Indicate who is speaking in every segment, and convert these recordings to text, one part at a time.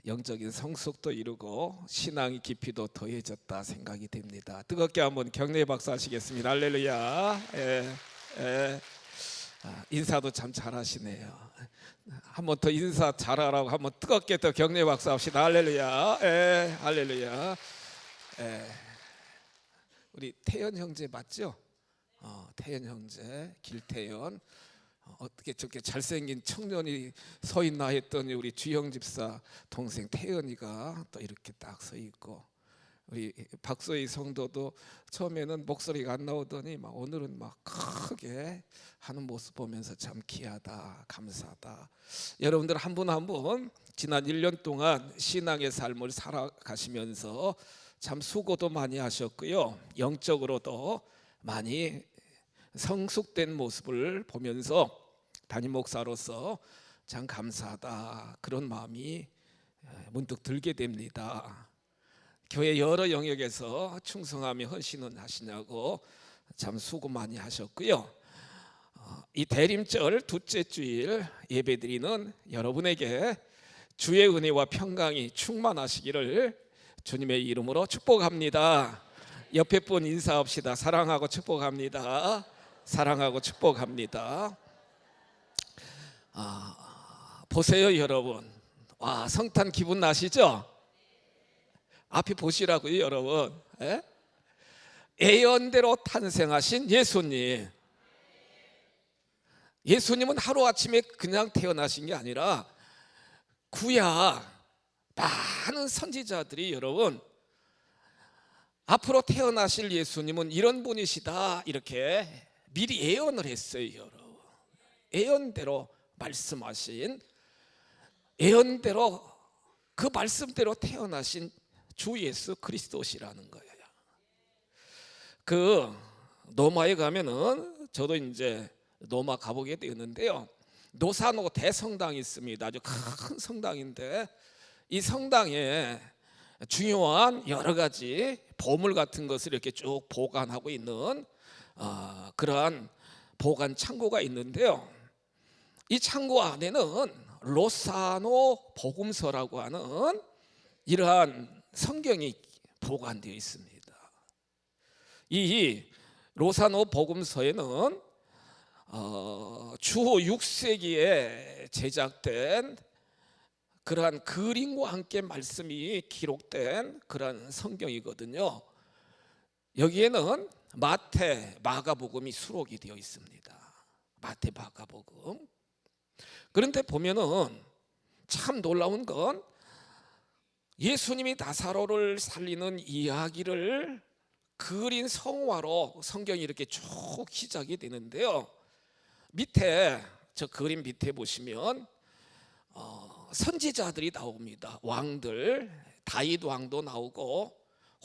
Speaker 1: 영적인 성숙도 이루고 신앙의 깊이도 더해졌다 생각이 됩니다. 뜨겁게 한번 격려의 박수 하시겠습니다. 할렐루야. 인사도 참 잘하시네요. 한번 더 인사 잘하라고 한번 뜨겁게 더 격려의 박수 합시다. 할렐루야. 할렐루야. 우리 태연 형제 맞죠? 태연 형제, 길태연. 어떻게 저렇게 잘생긴 청년이 서 있나 했더니 우리 주영 집사 동생 태연이가 또 이렇게 딱 서 있고, 우리 박소희 성도도 처음에는 목소리가 안 나오더니 오늘은 막 크게 하는 모습 보면서 참 귀하다, 감사하다. 여러분들 한 분 한 분 지난 1년 동안 신앙의 삶을 살아가시면서 참 수고도 많이 하셨고요, 영적으로도 많이 성숙된 모습을 보면서 담임 목사로서 참 감사하다, 그런 마음이 문득 들게 됩니다. 교회 여러 영역에서 충성하며 헌신은 하시냐고 참 수고 많이 하셨고요. 이 대림절 둘째 주일 예배드리는 여러분에게 주의 은혜와 평강이 충만하시기를 주님의 이름으로 축복합니다. 옆에 분 인사합시다. 사랑하고 축복합니다. 사랑하고 축복합니다. 보세요 여러분, 와, 성탄 기분 나시죠? 앞에 보시라고요 여러분. 예언대로 탄생하신 예수님. 예수님은 하루아침에 그냥 태어나신 게 아니라 구약 많은 선지자들이 여러분 앞으로 태어나실 예수님은 이런 분이시다 이렇게 미리 예언을 했어요 여러분. 예언대로 말씀하신, 예언대로 그 말씀대로 태어나신 주 예수 그리스도시라는 거예요. 그 로마에 가면은, 저도 이제 로마 가보게 되었는데요, 노사노 대성당이 있습니다. 아주 큰 성당인데 이 성당에 중요한 여러 가지 보물 같은 것을 이렇게 쭉 보관하고 있는 그러한 보관 창고가 있는데요, 이 창고 안에는 로사노 복음서라고 하는 이러한 성경이 보관되어 있습니다. 이 로사노 복음서에는 주후 6세기에 제작된 그러한 그림과 함께 말씀이 기록된 그러한 성경이거든요. 여기에는 마태, 마가복음이 수록이 되어 있습니다. 마태, 마가복음. 그런데 보면은 참 놀라운 건 예수님이 나사로를 살리는 이야기를 그린 성화로 성경이 이렇게 쭉 시작이 되는데요, 밑에 저 그림 밑에 보시면 선지자들이 나옵니다. 왕들, 다윗 왕도 나오고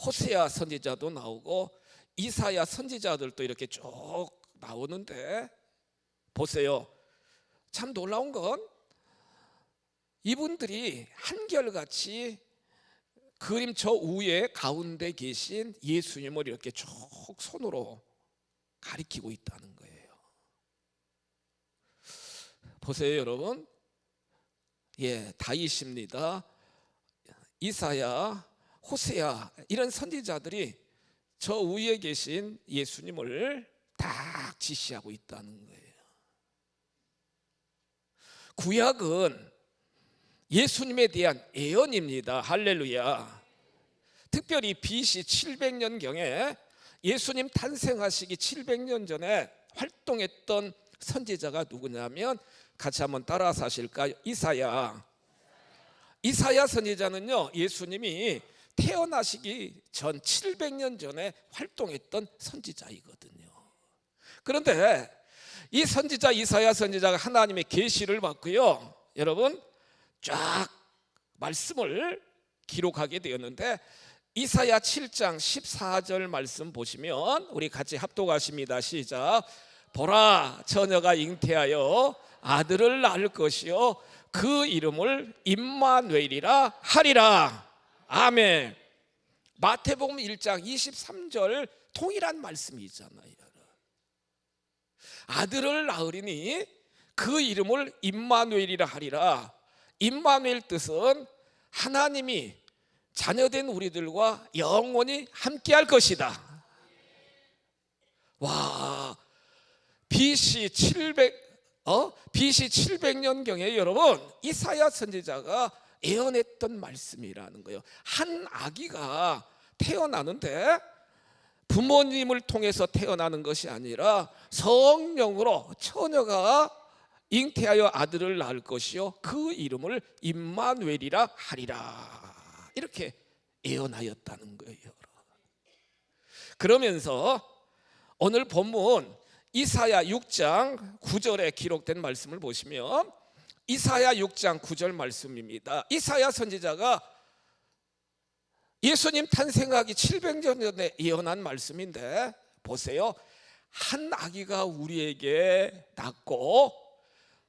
Speaker 1: 호세아 선지자도 나오고 이사야 선지자들도 이렇게 쭉 나오는데, 보세요. 참 놀라운 건 이분들이 한결같이 그림 저 위에 가운데 계신 예수님을 이렇게 쭉 손으로 가리키고 있다는 거예요. 보세요 여러분. 다윗입니다. 이사야, 호세아, 이런 선지자들이 저 위에 계신 예수님을 딱 지시하고 있다는 거예요. 구약은 예수님에 대한 예언입니다. 할렐루야. 특별히 BC 700년경에 예수님 탄생하시기 700년 전에 활동했던 선지자가 누구냐면, 같이 한번 따라서 하실까요? 이사야 선지자는요, 예수님이 태어나시기 전 700년 전에 활동했던 선지자이거든요. 그런데 이 선지자 이사야 선지자가 하나님의 계시를 받고요, 여러분 쫙 말씀을 기록하게 되었는데, 이사야 7장 14절 말씀 보시면 우리 같이 합독하십니다. 시작. 보라, 처녀가 잉태하여 아들을 낳을 것이요 그 이름을 임마누엘이라 하리라. 아멘. 마태복음 1장 23절 동일한 말씀이잖아요. 아들을 낳으리니 그 이름을 임마누엘이라 하리라. 임마누엘 뜻은 하나님이 자녀된 우리들과 영원히 함께할 것이다. 와, BC 700년경에 여러분 이사야 선지자가 예언했던 말씀이라는 거예요. 한 아기가 태어나는데 부모님을 통해서 태어나는 것이 아니라 성령으로 처녀가 잉태하여 아들을 낳을 것이요 그 이름을 임마누엘이라 하리라, 이렇게 예언하였다는 거예요. 그러면서 오늘 본문 이사야 6장 9절에 기록된 말씀을 보시면 이사야 6장 9절 말씀입니다. 이사야 선지자가 예수님 탄생하기 700년 전에 예언한 말씀인데 보세요. 한 아기가 우리에게 낳고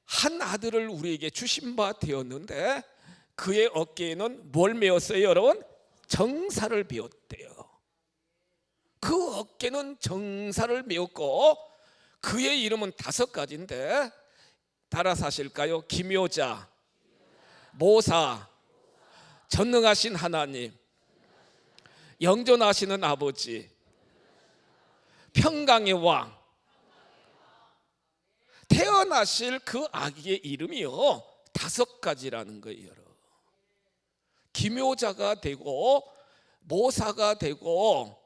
Speaker 1: 한 아들을 우리에게 주신 바 되었는데 그의 어깨에는 뭘 메었어요 여러분? 정사를 메었대요. 그 어깨는 정사를 메었고 그의 이름은 5가지인데 따라서 하실까요? 기묘자, 모사, 전능하신 하나님, 영존하시는 아버지, 평강의 왕. 태어나실 그 아기의 이름이요 5가지라는 거예요. 기묘자가 되고 모사가 되고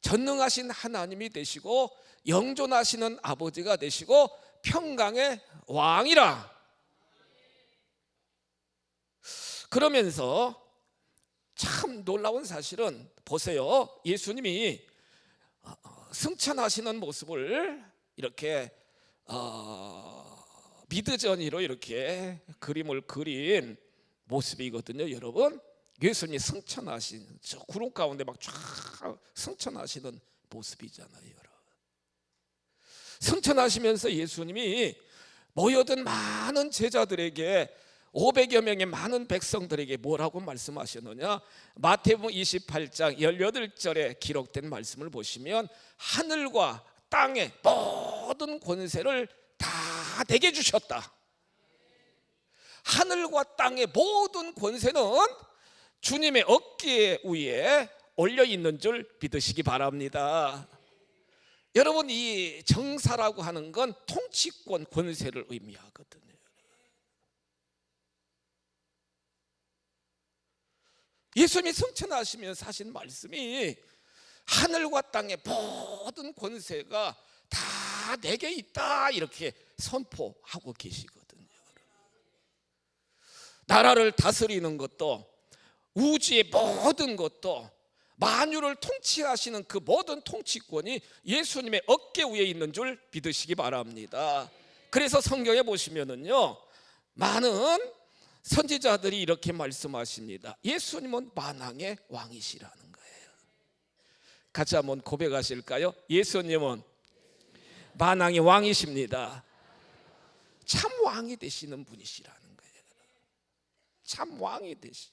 Speaker 1: 전능하신 하나님이 되시고 영존하시는 아버지가 되시고 평강의 왕이라. 그러면서 참 놀라운 사실은 보세요. 예수님이 승천하시는 모습을 이렇게 미드저니로 이렇게 그림을 그린 모습이거든요. 여러분, 예수님이 승천하신 저 구름 가운데 막 쫙 승천하시는 모습이잖아요. 여러분, 승천하시면서 예수님이 모여든 많은 제자들에게 500여 명의 많은 백성들에게 뭐라고 말씀하셨느냐? 마태복음 28장 18절에 기록된 말씀을 보시면 하늘과 땅의 모든 권세를 다 내게 주셨다. 하늘과 땅의 모든 권세는 주님의 어깨 위에 올려 있는 줄 믿으시기 바랍니다. 여러분, 이 정사라고 하는 건 통치권 권세를 의미하거든요. 예수님이 승천하시면서 하신 말씀이 하늘과 땅의 모든 권세가 다 내게 있다, 이렇게 선포하고 계시거든요. 나라를 다스리는 것도 우주의 모든 것도 만유를 통치하시는 그 모든 통치권이 예수님의 어깨 위에 있는 줄 믿으시기 바랍니다. 그래서 성경에 보시면은요, 많은 선지자들이 이렇게 말씀하십니다. 예수님은 만왕의 왕이시라는 거예요. 같이 한번 고백하실까요? 예수님은 만왕의 왕이십니다. 참 왕이 되시는 분이시라는 거예요. 참 왕이 되시.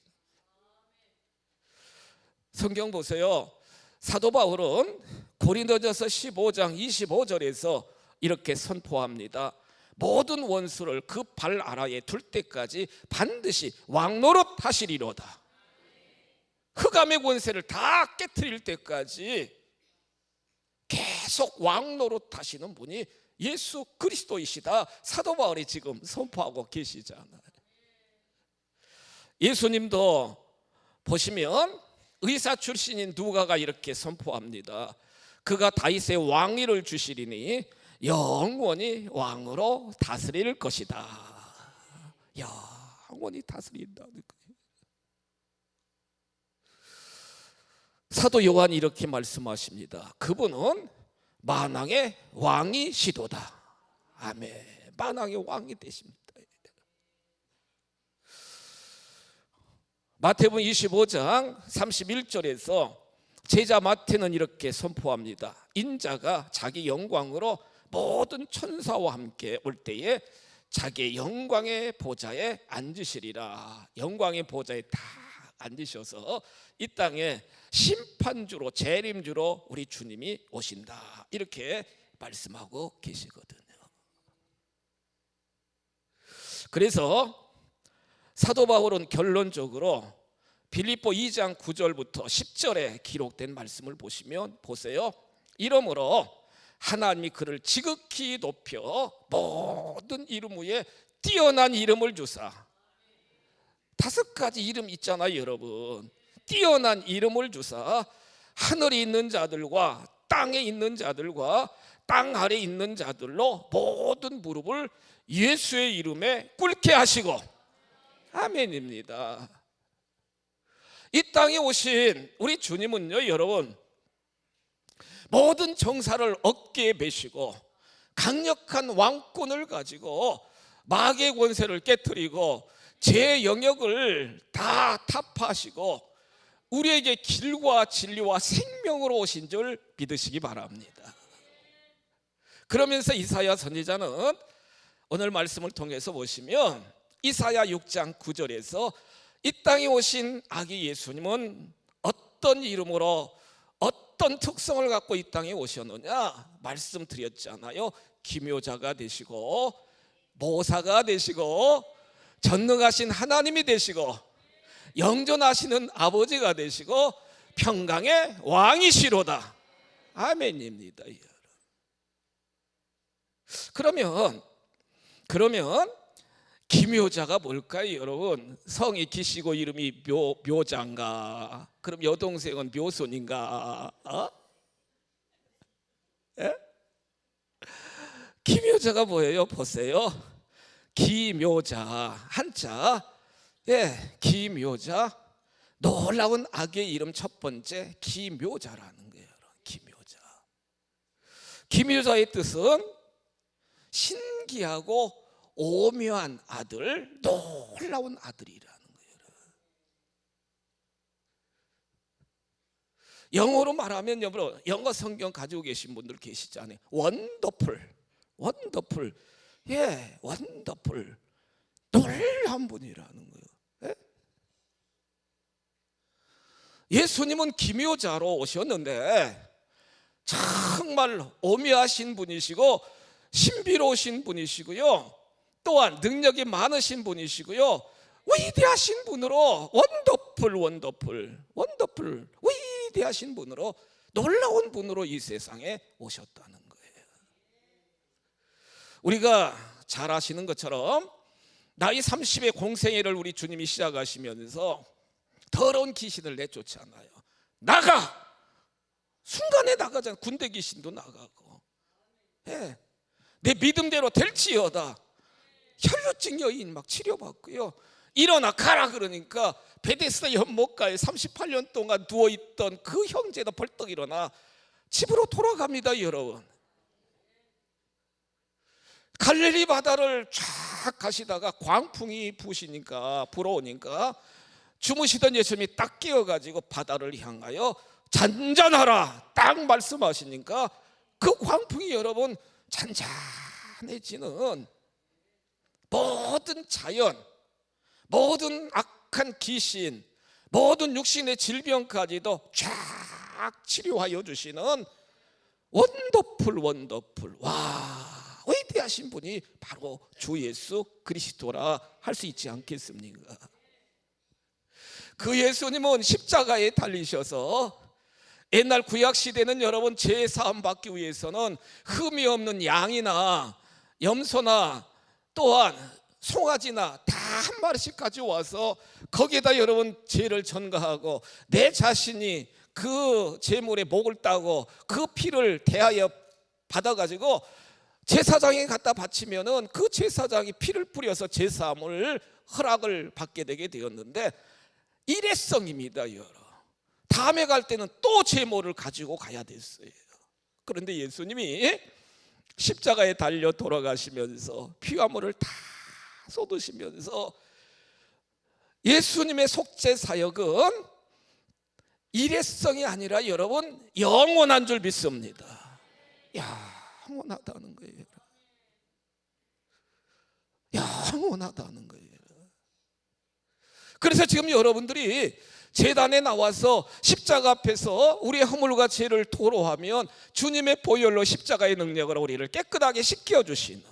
Speaker 1: 성경 보세요. 사도 바울은 고린도전서 15장 25절에서 이렇게 선포합니다. 모든 원수를 그 발 아래에 둘 때까지 반드시 왕노릇 하시리로다. 흑암의 권세를 다 깨트릴 때까지 계속 왕노릇 하시는 분이 예수 그리스도이시다. 사도 바울이 지금 선포하고 계시잖아요. 예수님도 보시면 의사 출신인 누가가 이렇게 선포합니다. 그가 다윗의 왕위를 주시리니 영원히 왕으로 다스릴 것이다. 영원히 다스린다는 거예요. 사도 요한이 이렇게 말씀하십니다. 그분은 만왕의 왕이시도다. 아멘. 만왕의 왕이 되십니다. 마태복음 25장 31절에서 제자 마태는 이렇게 선포합니다. 인자가 자기 영광으로 모든 천사와 함께 올 때에 자기의 영광의 보좌에 앉으시리라. 영광의 보좌에 다 앉으셔서 이 땅에 심판주로 재림주로 우리 주님이 오신다, 이렇게 말씀하고 계시거든요. 그래서 사도 바울은 결론적으로 빌립보 2장 9절부터 10절에 기록된 말씀을 보시면 보세요. 이러므로 하나님이 그를 지극히 높여 모든 이름 위에 뛰어난 이름을 주사. 5가지 이름 있잖아요 여러분. 뛰어난 이름을 주사 하늘에 있는 자들과 땅에 있는 자들과 땅 아래 있는 자들로 모든 무릎을 예수의 이름에 꿇게 하시고. 아멘입니다. 이 땅에 오신 우리 주님은요 여러분, 모든 정사를 어깨에 메시고 강력한 왕권을 가지고 마귀의 권세를 깨뜨리고 제 영역을 다 타파하시고 우리에게 길과 진리와 생명으로 오신 줄 믿으시기 바랍니다. 그러면서 이사야 선지자는 오늘 말씀을 통해서 보시면 이사야 6장 9절에서 이 땅에 오신 아기 예수님은 어떤 이름으로 어떤 특성을 갖고 이 땅에 오셨느냐 말씀드렸잖아요. 기묘자가 되시고 모사가 되시고 전능하신 하나님이 되시고 영존하시는 아버지가 되시고 평강의 왕이시로다. 아멘입니다. 그러면 기묘자가 뭘까요 여러분? 성이 기시고 이름이 묘자인가? 그럼 여동생은 묘손인가? 기묘자가 뭐예요? 보세요. 기묘자 한자, 기묘자, 놀라운 악의 이름 첫 번째 기묘자라는 거예요. 기묘자. 기묘자의 뜻은 신기하고 오묘한 아들, 놀라운 아들이라는 거예요. 영어로 말하면 여러분, 영어 성경 가지고 계신 분들 계시잖아요. 원더풀, 원더풀, 원더풀, 놀라운 분이라는 거예요. 예수님은 기묘자로 오셨는데 정말 오묘하신 분이시고 신비로우신 분이시고요, 또한 능력이 많으신 분이시고요, 위대하신 분으로 원더풀 위대하신 분으로 놀라운 분으로 이 세상에 오셨다는 거예요. 우리가 잘 아시는 것처럼 나이 30의 공생애를 우리 주님이 시작하시면서 더러운 귀신을 내쫓잖아요. 나가! 순간에 나가잖아요. 군대 귀신도 나가고. 내 믿음대로 될지어다. 혈루증 여인 막 치료받고요. 일어나 가라 그러니까 베데스다 연못가에 38년 동안 누워있던 그 형제도 벌떡 일어나 집으로 돌아갑니다. 여러분, 갈릴리 바다를 쫙 가시다가 광풍이 불어오니까 주무시던 예수님이 딱 깨어가지고 바다를 향하여 잔잔하라 딱 말씀하시니까 그 광풍이 여러분 잔잔해지는, 모든 자연, 모든 악한 귀신, 모든 육신의 질병까지도 쫙 치료하여 주시는 원더풀, 와, 위대하신 분이 바로 주 예수 그리스도라 할 수 있지 않겠습니까? 그 예수님은 십자가에 달리셔서, 옛날 구약시대는 여러분 제사함 받기 위해서는 흠이 없는 양이나 염소나 또한 송아지나 다 한 마리씩 가져와서 거기에다 여러분 죄를 전가하고 내 자신이 그 제물에 목을 따고 그 피를 대하여 받아가지고 제사장에 갖다 바치면은 그 제사장이 피를 뿌려서 제사함을 허락을 받게 되게 되었는데, 일회성입니다. 다음에 갈 때는 또 제물을 가지고 가야 됐어요. 그런데 예수님이 십자가에 달려 돌아가시면서 피와 물을 다 쏟으시면서 예수님의 속죄 사역은 일회성이 아니라 여러분 영원한 줄 믿습니다. 영원하다는 거예요. 영원하다는 거예요. 그래서 지금 여러분들이 제단에 나와서 십자가 앞에서 우리의 허물과 죄를 토로하면 주님의 보혈로 십자가의 능력으로 우리를 깨끗하게 씻겨주시는,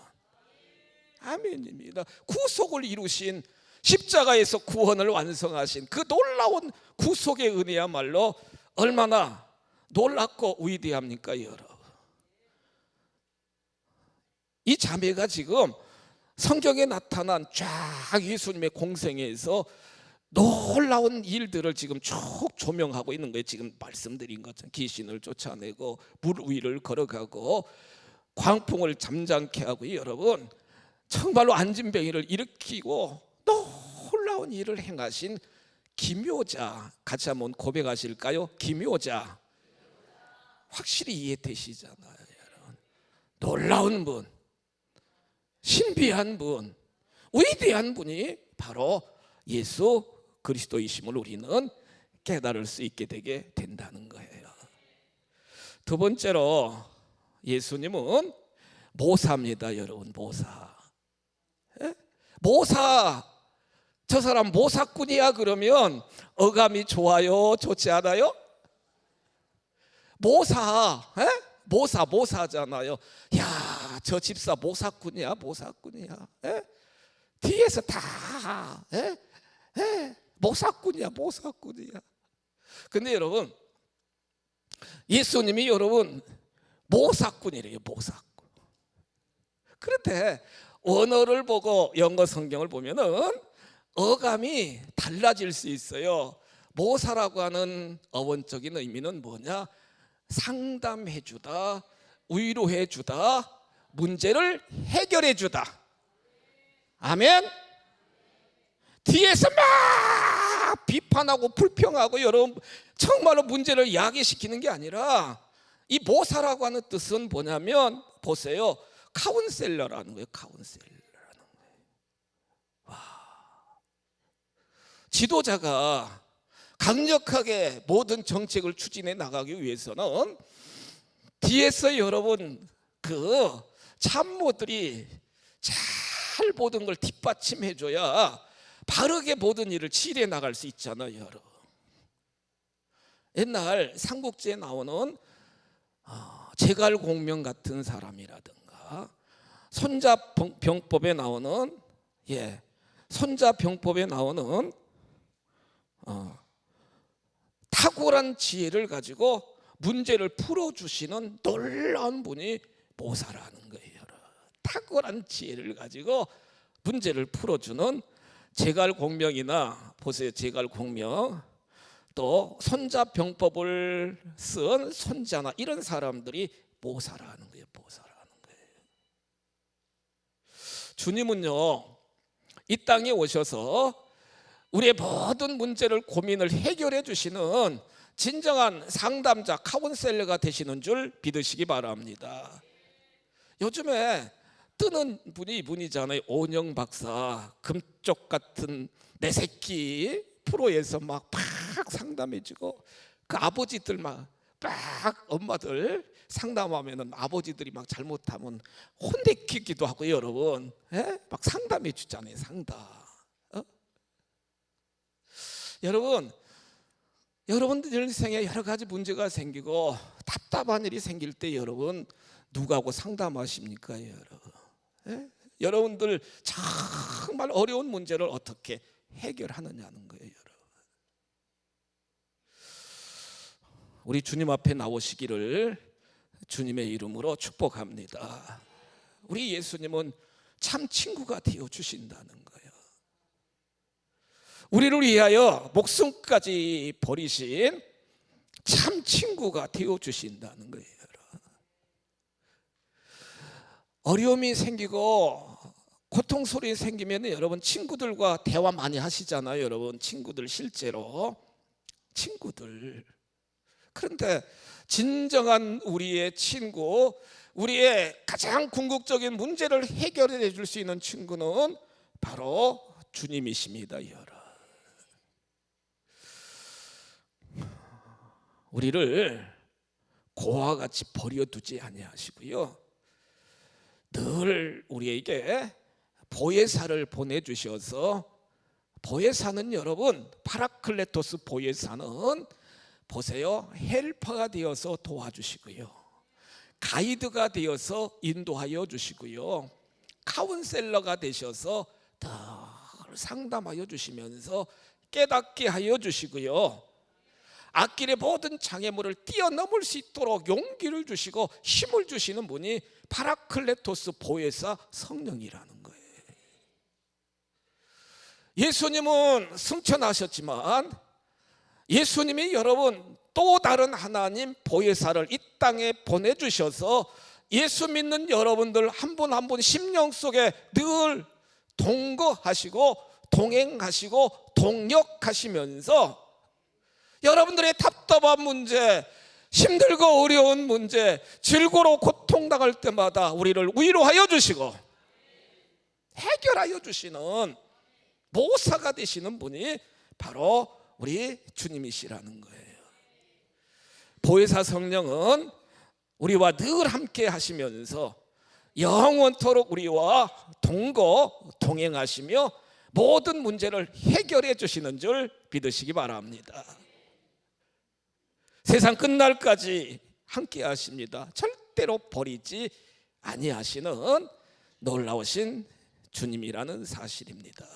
Speaker 1: 아멘입니다. 구속을 이루신 십자가에서 구원을 완성하신 그 놀라운 구속의 은혜야말로 얼마나 놀랍고 위대합니까 여러분. 이 자매가 지금 성경에 나타난 쫙 예수님의 공생애에서 놀라운 일들을 지금 쭉 조명하고 있는 거예요. 지금 말씀드린 것처럼 귀신을 쫓아내고 물 위를 걸어가고 광풍을 잠잠케 하고, 여러분 정말로 안진뱅이를 일으키고 놀라운 일을 행하신 기묘자, 같이 한번 고백하실까요? 기묘자. 확실히 이해되시잖아요 여러분. 놀라운 분, 신비한 분, 위대한 분이 바로 예수 그리스도이심을 우리는 깨달을 수 있게 되게 된다는 거예요. 두 번째로 예수님은 모사입니다 여러분. 모사. 모사. 저 사람 모사꾼이야 그러면 어감이 좋아요, 좋지 않아요? 모사. 모사잖아요. 야, 저 집사 모사꾼이야, 모사꾼이야. 뒤에서 다 모사꾼이야, 모사꾼이야. 근데 여러분, 예수님이 여러분 모사꾼이래요, 모사꾼. 그런데 원어를 보고 영어 성경을 보면은 어감이 달라질 수 있어요. 모사라고 하는 어원적인 의미는 뭐냐? 상담해주다, 위로해주다, 문제를 해결해주다. 아멘. 뒤에서 막 비판하고 불평하고 여러분 정말로 문제를 야기시키는 게 아니라, 이 모사라고 하는 뜻은 뭐냐면 보세요, 카운셀러라는 거예요. 카운셀러라는 거예요. 와. 지도자가 강력하게 모든 정책을 추진해 나가기 위해서는 뒤에서 여러분 그 참모들이 잘 모든 걸 뒷받침해 줘야 바르게 모든 일을 치리해 나갈 수 있잖아요 여러분. 옛날 삼국지에 나오는 제갈공명 같은 사람이라든가 손자병법에 나오는 손자병법에 나오는 탁월한 지혜를 가지고 문제를 풀어주시는 놀라운 분이 모사라는 거예요. 탁월한 지혜를 가지고 문제를 풀어주는 제갈공명이나 보세요, 제갈공명, 또 손자병법을 쓴 손자나 이런 사람들이 모사라는 거예요. 모사라는 거예요. 주님은요 이 땅에 오셔서 우리의 모든 문제를 고민을 해결해 주시는 진정한 상담자, 카운셀러가 되시는 줄 믿으시기 바랍니다. 요즘에 뜨는 분이 이분이잖아요. 오은영 박사. 금쪽 같은 내 새끼 프로에서 막 상담해주고, 그 아버지들 막 엄마들 상담하면은 아버지들이 막 잘못하면 혼내키기도 하고 여러분, 막 상담해 주잖아요. 상담. 여러분들 인생에 여러 가지 문제가 생기고 답답한 일이 생길 때 여러분 누구하고 상담하십니까 여러분? 여러분들 정말 어려운 문제를 어떻게 해결하느냐는 거예요 여러분. 우리 주님 앞에 나오시기를 주님의 이름으로 축복합니다. 우리 예수님은 참 친구가 되어 주신다는 거예요. 우리를 위하여 목숨까지 버리신 참 친구가 되어 주신다는 거예요. 어려움이 생기고 고통스러움이 생기면 여러분 친구들과 대화 많이 하시잖아요. 여러분 친구들, 실제로 친구들. 그런데 진정한 우리의 친구, 우리의 가장 궁극적인 문제를 해결해 줄 수 있는 친구는 바로 주님이십니다. 여러분, 우리를 고와 같이 버려두지 아니하시고요, 늘 우리에게 보혜사를 보내주셔서, 보혜사는 여러분 파라클레토스 보혜사는 보세요, 헬퍼가 되어서 도와주시고요, 가이드가 되어서 인도하여 주시고요, 카운셀러가 되셔서 더 상담하여 주시면서 깨닫게 하여 주시고요, 앞길의 모든 장애물을 뛰어넘을 수 있도록 용기를 주시고 힘을 주시는 분이 파라클레토스 보혜사 성령이라는 거예요. 예수님은 승천하셨지만 예수님이 여러분 또 다른 하나님 보혜사를 이 땅에 보내주셔서 예수 믿는 여러분들 한 분 한 분 심령 속에 늘 동거하시고 동행하시고 동역하시면서 여러분들의 답답한 문제, 힘들고 어려운 문제, 질고로 고통당할 때마다 우리를 위로하여 주시고 해결하여 주시는 모사가 되시는 분이 바로 우리 주님이시라는 거예요. 보혜사 성령은 우리와 늘 함께 하시면서 영원토록 우리와 동행하시며 모든 문제를 해결해 주시는 줄 믿으시기 바랍니다. 세상 끝날까지 함께 하십니다. 절대로 버리지 아니하시는 놀라우신 주님이라는 사실입니다.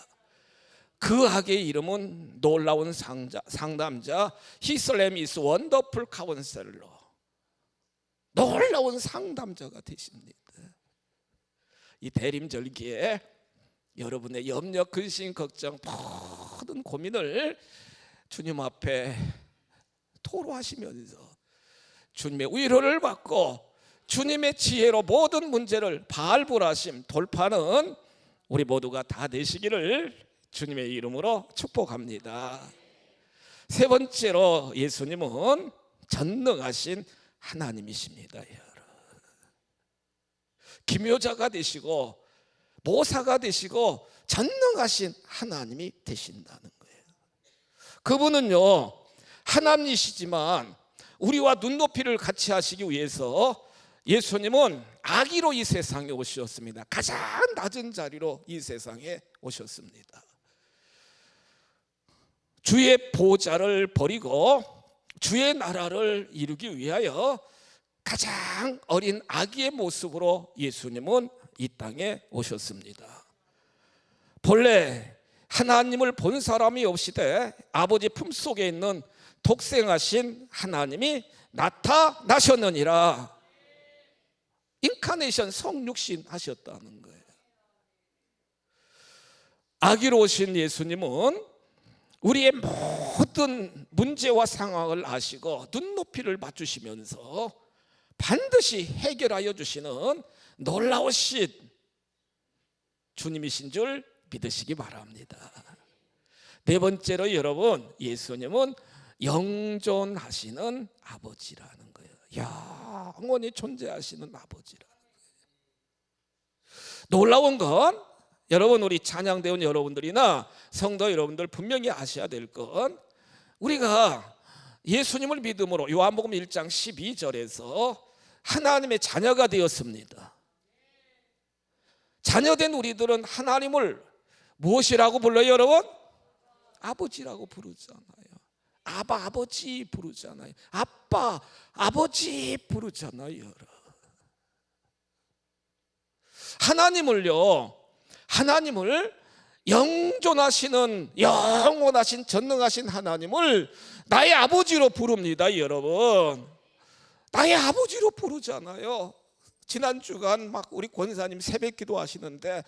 Speaker 1: 그 학의 이름은 놀라운 상담자, His name is Wonderful Counselor. 놀라운 상담자가 되십니다. 이 대림절기에 여러분의 염려, 근심, 걱정, 모든 고민을 주님 앞에 토로하시면서 주님의 위로를 받고 주님의 지혜로 모든 문제를 발굴하심, 돌파는 우리 모두가 다 되시기를 주님의 이름으로 축복합니다. 세 번째로 예수님은 전능하신 하나님이십니다. 기묘자가 되시고 모사가 되시고 전능하신 하나님이 되신다는 거예요. 그분은요 하나님이시지만 우리와 눈높이를 같이 하시기 위해서 예수님은 아기로 이 세상에 오셨습니다. 가장 낮은 자리로 이 세상에 오셨습니다. 주의 보좌를 버리고 주의 나라를 이루기 위하여 가장 어린 아기의 모습으로 예수님은 이 땅에 오셨습니다. 본래 하나님을 본 사람이 없이되 아버지 품속에 있는 독생하신 하나님이 나타나셨느니라. 인카네이션, 성육신 하셨다는 거예요. 아기로 오신 예수님은 우리의 모든 문제와 상황을 아시고 눈높이를 맞추시면서 반드시 해결하여 주시는 놀라우신 주님이신 줄 믿으시기 바랍니다. 네 번째로 여러분, 예수님은 영존하시는 아버지라는 거예요. 영원히 존재하시는 아버지라는 거예요. 놀라운 건 여러분, 우리 찬양대원 여러분들이나 성도 여러분들 분명히 아셔야 될 건, 우리가 예수님을 믿음으로 요한복음 1장 12절에서 하나님의 자녀가 되었습니다. 자녀된 우리들은 하나님을 무엇이라고 불러요 여러분? 아버지라고 부르잖아요. 아바, 아버지 부르잖아요. 아빠, 아버지 부르잖아요. 여러분, 하나님을 영존하시는 영원하신 전능하신 하나님을 나의 아버지로 부릅니다. 여러분, 나의 아버지로 부르잖아요. 지난 주간 막 우리 권사님 새벽기도 하시는데,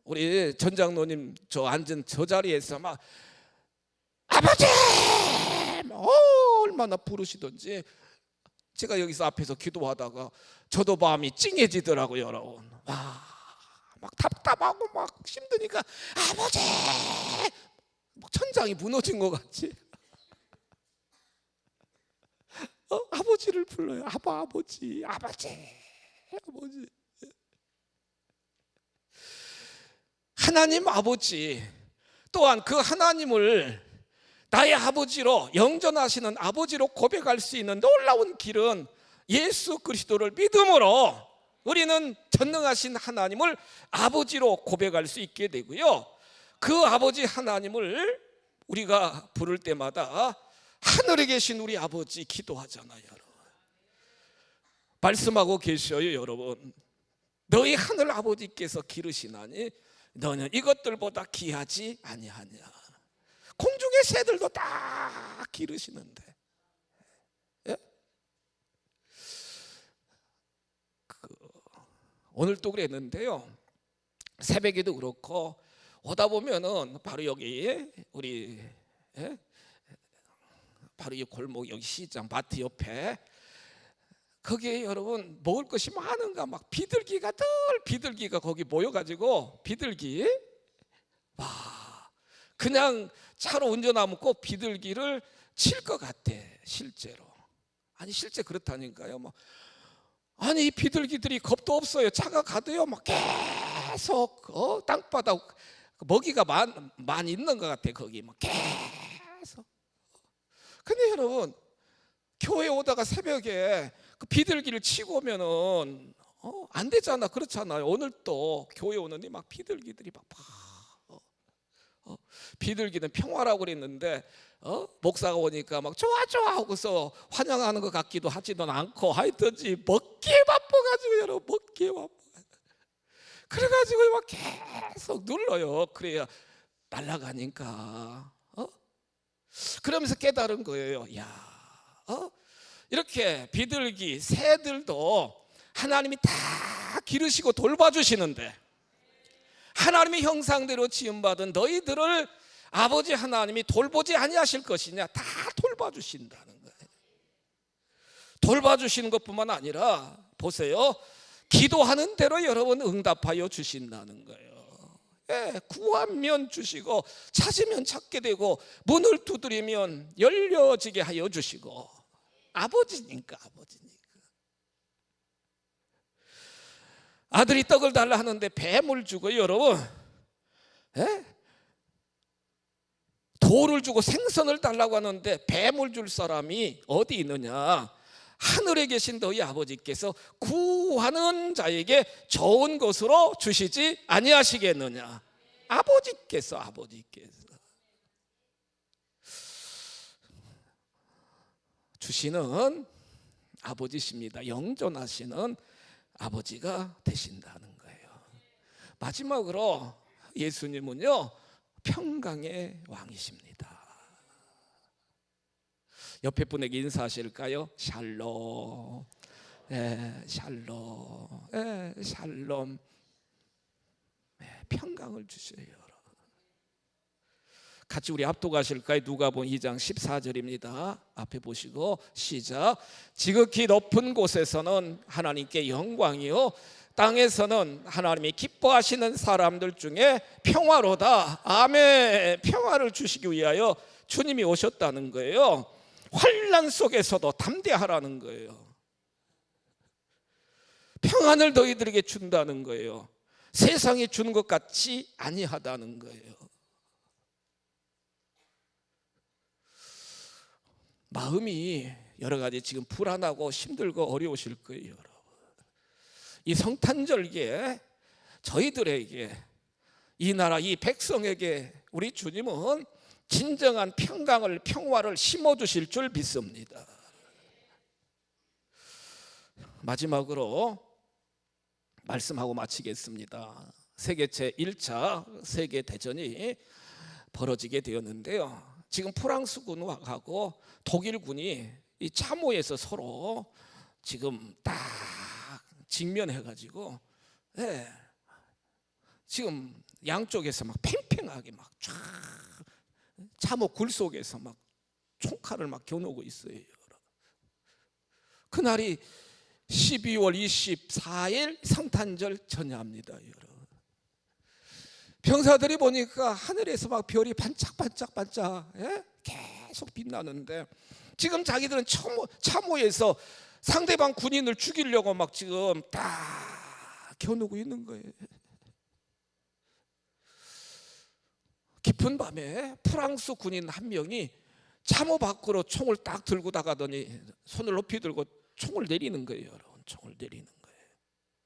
Speaker 1: 우리 전장로님 저 앉은 저 자리에서 막 아버지 얼마나 부르시던지, 제가 여기서 앞에서 기도하다가 저도 마음이 찡해지더라고요. 여러분, 막 답답하고 막 힘드니까 아버지, 막 천장이 무너진 것 같지. 아버지를 불러요. 아버지, 아버지. 하나님 아버지, 또한 그 하나님을 나의 아버지로, 영전하시는 아버지로 고백할 수 있는 놀라운 길은 예수 그리스도를 믿음으로 우리는 전능하신 하나님을 아버지로 고백할 수 있게 되고요, 그 아버지 하나님을 우리가 부를 때마다 하늘에 계신 우리 아버지 기도하잖아요. 여러분, 말씀하고 계셔요. 여러분, 너희 하늘 아버지께서 기르시나니 너는 이것들보다 귀하지 아니하냐. 공중의 새들도 다 기르시는데, 예? 오늘 또 그랬는데요, 새벽에도 그렇고 오다 보면은 바로 여기 우리, 예? 바로 이 골목, 여기 시장 마트 옆에 거기에 여러분 먹을 것이 많은가, 막 비둘기가 거기 모여가지고, 비둘기, 와, 그냥 차로 운전하면 꼭 비둘기를 칠 것 같아 실제로. 아니 실제 그렇다니까요. 뭐 아니 이 비둘기들이 겁도 없어요. 차가 가도요 막 계속 땅바닥 먹이가 많이 있는 것 같아 거기 막 계속. 근데 여러분 교회 오다가 새벽에 그 비둘기를 치고 오면은 안 되잖아. 그렇잖아요. 오늘 또 교회 오는데 막 비둘기들이 막 비둘기는 평화라고 그랬는데 목사가 오니까 막 좋아 하고서 환영하는 것 같기도 하지도 않고, 하여튼지 먹기에 바빠가지고 여러분, 먹기에 바빠. 그래가지고 막 계속 눌러요. 그래야 날아가니까. 그러면서 깨달은 거예요. 야, 이렇게 비둘기, 새들도 하나님이 다 기르시고 돌봐주시는데, 하나님의 형상대로 지음받은 너희들을 아버지 하나님이 돌보지 아니하실 것이냐? 다 돌봐주신다는 거예요. 돌봐주시는 것뿐만 아니라 보세요, 기도하는 대로 여러분 응답하여 주신다는 거예요. 예, 구하면 주시고 찾으면 찾게 되고 문을 두드리면 열려지게 하여 주시고, 아버지니까. 아들이 떡을 달라 하는데 뱀을 주고 여러분, 예? 돌을 주고 생선을 달라고 하는데 뱀을 줄 사람이 어디 있느냐? 하늘에 계신 너희 아버지께서 구하는 자에게 좋은 것으로 주시지 아니하시겠느냐? 아버지께서 주시는 아버지십니다. 영존하시는 아버지가 되신다는 거예요. 마지막으로 예수님은요 평강의 왕이십니다. 옆에 분에게 인사하실까요? 샬롬. 샬롬. 샬롬. 평강을 주셔요. 같이 우리 압도가실까요? 누가복음 2장 14절입니다. 앞에 보시고 시작. 지극히 높은 곳에서는 하나님께 영광이요, 땅에서는 하나님이 기뻐하시는 사람들 중에 평화로다. 아멘. 평화를 주시기 위하여 주님이 오셨다는 거예요. 환난 속에서도 담대하라는 거예요. 평안을 너희들에게 준다는 거예요. 세상이 주는 것 같이 아니하다는 거예요. 마음이 여러 가지 지금 불안하고 힘들고 어려우실 거예요, 여러분. 이 성탄절기에 저희들에게, 이 나라 이 백성에게 우리 주님은 진정한 평강을, 평화를 심어주실 줄 믿습니다. 마지막으로 말씀하고 마치겠습니다. 세계 제1차 세계대전이 벌어지게 되었는데요, 지금 프랑스군하고 독일군이 이 참호에서 서로 지금 딱 직면해가지고, 지금 양쪽에서 막 팽팽하게 막 쫙 참호 굴 속에서 막 총칼을 막 겨누고 있어요. 그날이 12월 24일 성탄절 전야입니다, 여러분. 병사들이 보니까 하늘에서 막 별이 반짝반짝 계속 빛나는데, 지금 자기들은 참호에서 상대방 군인을 죽이려고 막 지금 딱 겨누고 있는 거예요. 깊은 밤에 프랑스 군인 한 명이 참호 밖으로 총을 딱 들고 나가더니 손을 높이 들고 총을 내리는 거예요, 여러분. 총을 내리는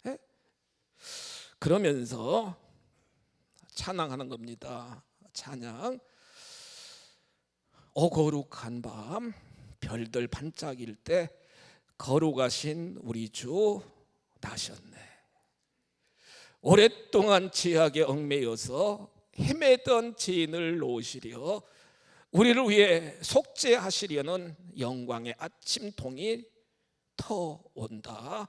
Speaker 1: 거예요. 그러면서 찬양하는 겁니다. 찬양. 오 거룩한 밤 별들 반짝일 때 거룩하신 우리 주 나셨네. 오랫동안 죄악에 얽매여서 헤매던 죄인을 놓으시려 우리를 위해 속죄하시려는 영광의 아침통이 터온다.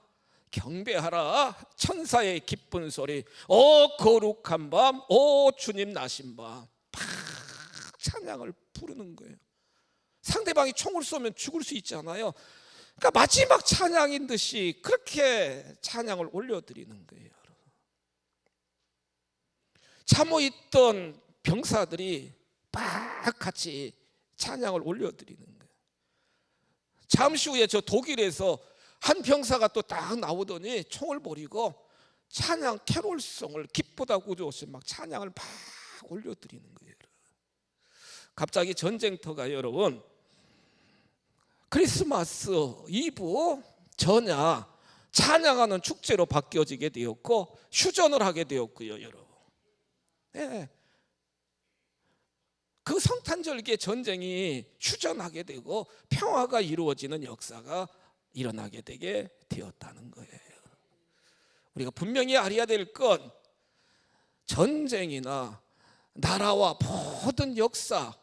Speaker 1: 경배하라 천사의 기쁜 소리, 오 거룩한 밤, 오 주님 나신 밤. 막 찬양을 부르는 거예요. 상대방이 총을 쏘면 죽을 수 있잖아요. 그러니까 마지막 찬양인 듯이 그렇게 찬양을 올려드리는 거예요. 잠어 있던 병사들이 막 같이 찬양을 올려드리는 거예요. 잠시 후에 저 독일에서 한 병사가 또 딱 나오더니 총을 버리고 찬양 캐롤송을 기쁘다 구주없이 막 찬양을 막 올려드리는 거예요. 갑자기 전쟁터가 여러분 크리스마스 이브 전야 찬양하는 축제로 바뀌어지게 되었고 휴전을 하게 되었고요, 여러분. 네. 그 성탄절기의 전쟁이 휴전하게 되고 평화가 이루어지는 역사가 일어나게 되게 되었다는 거예요. 우리가 분명히 알아야 될 건 전쟁이나 나라와 모든 역사,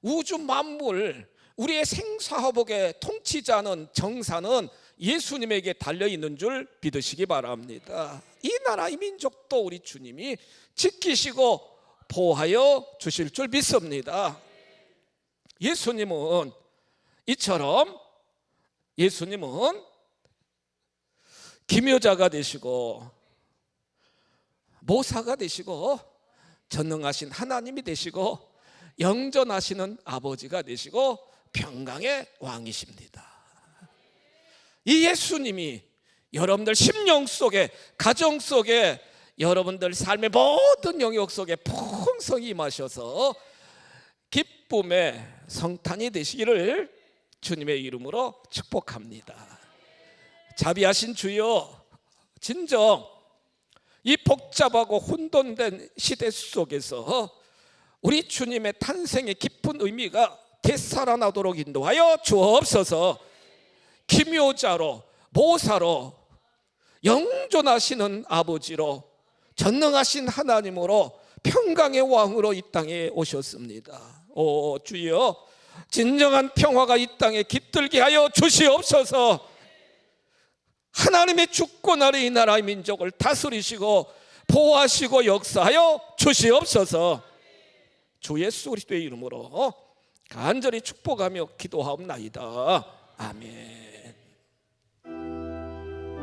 Speaker 1: 우주 만물, 우리의 생사화복의 통치자는 정사는 예수님에게 달려있는 줄 믿으시기 바랍니다. 이 나라 이 민족도 우리 주님이 지키시고 보호하여 주실 줄 믿습니다. 예수님은 이처럼 예수님은 기묘자가 되시고 모사가 되시고 전능하신 하나님이 되시고 영전하시는 아버지가 되시고 평강의 왕이십니다. 이 예수님이 여러분들 심령 속에, 가정 속에, 여러분들 삶의 모든 영역 속에 풍성히 임하셔서 기쁨의 성탄이 되시기를 주님의 이름으로 축복합니다. 자비하신 주여, 진정 이 복잡하고 혼돈된 시대 속에서 우리 주님의 탄생의 깊은 의미가 되살아나도록 인도하여 주옵소서. 기묘자로, 모사로, 영존하시는 아버지로, 전능하신 하나님으로, 평강의 왕으로 이 땅에 오셨습니다. 오 주여, 진정한 평화가 이 땅에 깃들게 하여 주시옵소서. 하나님의 주권 아래 이 나라의 민족을 다스리시고 보호하시고 역사하여 주시옵소서. 주 예수 그리스도의 이름으로 간절히 축복하며 기도하옵나이다. 아멘.